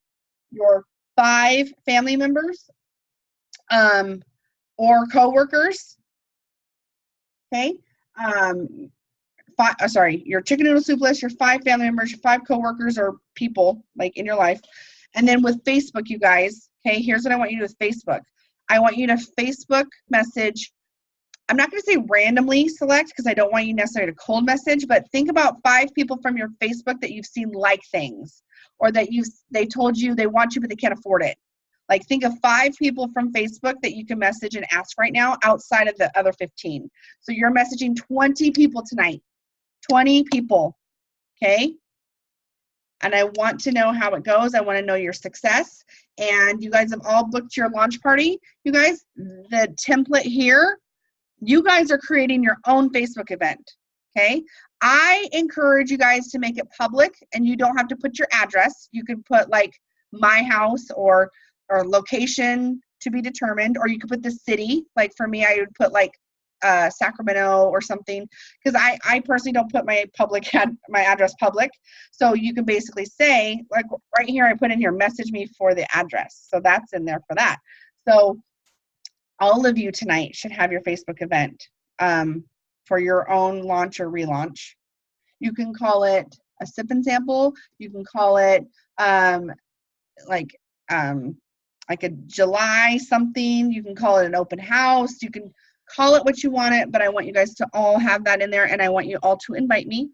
your 5 family members, or coworkers, okay? Your chicken noodle soup list, your 5 family members, your 5 coworkers or people like in your life. And then with Facebook, you guys, okay, here's what I want you to do with Facebook. I want you to Facebook message. I'm not going to say randomly select because I don't want you necessarily to cold message, but think about 5 people from your Facebook that you've seen like things, or that they told you they want you but they can't afford it. Like, think of 5 people from Facebook that you can message and ask right now outside of the other 15. So you're messaging 20 people tonight. 20 people, okay? And I want to know how it goes. I want to know your success. and you guys have all booked your launch party, you guys, the template here, you guys are creating your own Facebook event, okay? I encourage you guys to make it public, and you don't have to put your address. You can put like my house or location to be determined, or you could put the city. Like for me, I would put like Sacramento or something, because I personally don't put my my address public. So you can basically say, like right here, I put in here, message me for the address. So that's in there for that. So all of you tonight should have your Facebook event for your own launch or relaunch. You can call it a sip and sample. You can call it like a July something. You can call it an open house. You can call it what you want it, but I want you guys to all have that in there, and I want you all to invite me.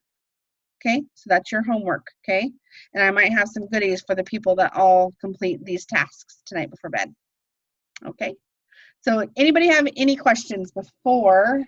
Okay, so that's your homework, okay? And I might have some goodies for the people that all complete these tasks tonight before bed. Okay, so anybody have any questions before